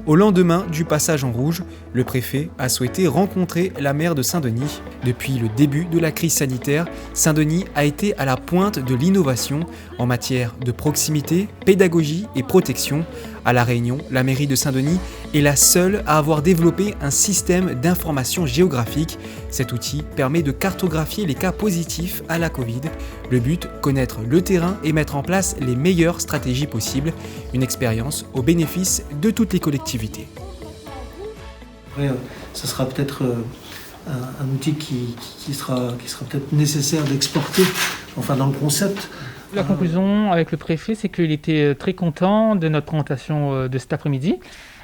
Au lendemain du passage en rouge, le préfet a souhaité rencontrer la maire de Saint-Denis. Depuis le début de la crise sanitaire, Saint-Denis a été à la pointe de l'innovation en matière de proximité, pédagogie et protection. À La Réunion, la mairie de Saint-Denis est la seule à avoir développé un système d'information géographique. Cet outil permet de cartographier les cas positifs à la Covid. Le but, connaître le terrain et mettre en place les meilleures stratégies possibles. Une expérience au bénéfice de toutes les collectivités. Après, ce sera peut-être un outil qui sera peut-être nécessaire d'exporter, enfin dans le concept. La conclusion avec le préfet, c'est qu'il était très content de notre présentation de cet après-midi.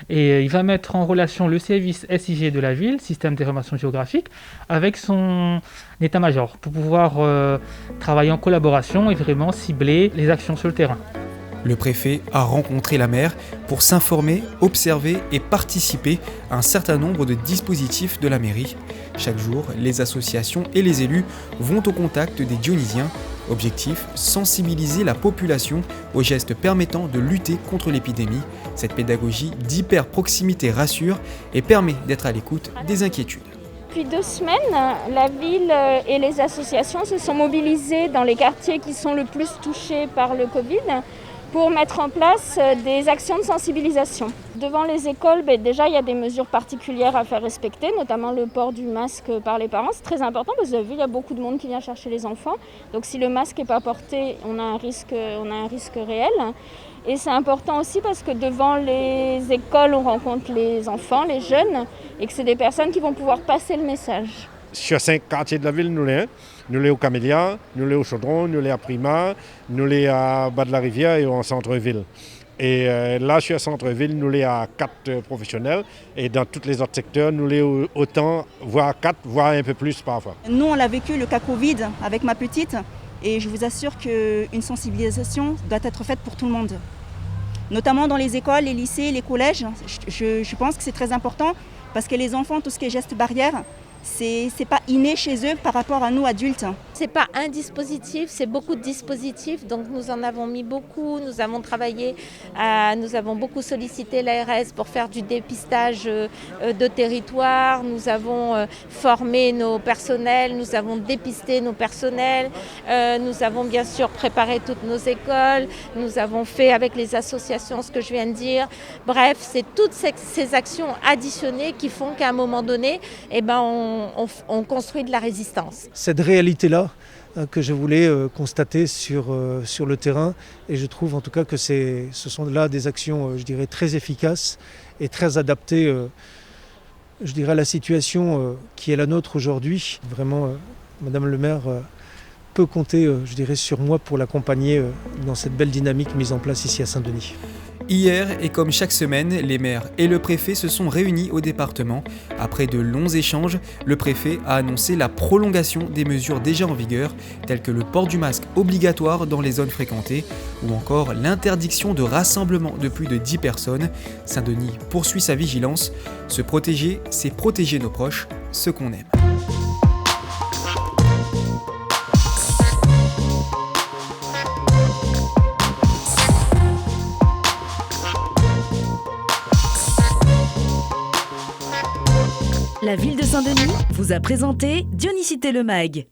Et il va mettre en relation le service SIG de la ville, système d'information géographique, avec son état-major pour pouvoir travailler en collaboration et vraiment cibler les actions sur le terrain. Le préfet a rencontré la maire pour s'informer, observer et participer à un certain nombre de dispositifs de la mairie. Chaque jour, les associations et les élus vont au contact des Dionysiens. Objectif, sensibiliser la population aux gestes permettant de lutter contre l'épidémie. Cette pédagogie d'hyper-proximité rassure et permet d'être à l'écoute des inquiétudes. Depuis 2 semaines, la ville et les associations se sont mobilisées dans les quartiers qui sont le plus touchés par le Covid pour mettre en place des actions de sensibilisation. Devant les écoles, déjà il y a des mesures particulières à faire respecter, notamment le port du masque par les parents. C'est très important parce que vous avez vu, il y a beaucoup de monde qui vient chercher les enfants. Donc si le masque n'est pas porté, on a un risque réel. Et c'est important aussi parce que devant les écoles, on rencontre les enfants, les jeunes, et que c'est des personnes qui vont pouvoir passer le message. Sur 5 quartiers de la ville, nous l'avons au Camélia, nous l'avons au Chaudron, nous l'avons à Prima, nous l'avons à Bas de la Rivière et en centre-ville. Et là, sur le centre-ville, nous l'avons à 4 professionnels et dans tous les autres secteurs, nous l'avons autant, voire 4, voire un peu plus parfois. Nous, on a vécu le cas Covid avec ma petite et je vous assure qu'une sensibilisation doit être faite pour tout le monde. Notamment dans les écoles, les lycées, les collèges. Je pense que c'est très important parce que les enfants, tout ce qui est gestes barrières, c'est pas inné chez eux par rapport à nous adultes. C'est pas un dispositif, c'est beaucoup de dispositifs. Donc nous en avons mis beaucoup, nous avons travaillé, nous avons beaucoup sollicité l'ARS pour faire du dépistage de territoire. Nous avons formé nos personnels, nous avons dépisté nos personnels. Nous avons bien sûr préparé toutes nos écoles. Nous avons fait avec les associations ce que je viens de dire. Bref, c'est toutes ces actions additionnées qui font qu'à un moment donné, on construit de la résistance. Cette réalité-là que je voulais constater sur le terrain, et je trouve en tout cas que ce sont là des actions, je dirais, très efficaces et très adaptées, je dirais, à la situation qui est la nôtre aujourd'hui. Vraiment, Madame le maire peut compter, je dirais, sur moi pour l'accompagner dans cette belle dynamique mise en place ici à Saint-Denis. Hier, et comme chaque semaine, les maires et le préfet se sont réunis au département. Après de longs échanges, le préfet a annoncé la prolongation des mesures déjà en vigueur, telles que le port du masque obligatoire dans les zones fréquentées, ou encore l'interdiction de rassemblement de plus de 10 personnes. Saint-Denis poursuit sa vigilance. Se protéger, c'est protéger nos proches, ceux qu'on aime. La ville de Saint-Denis vous a présenté Dionysité Le Mag.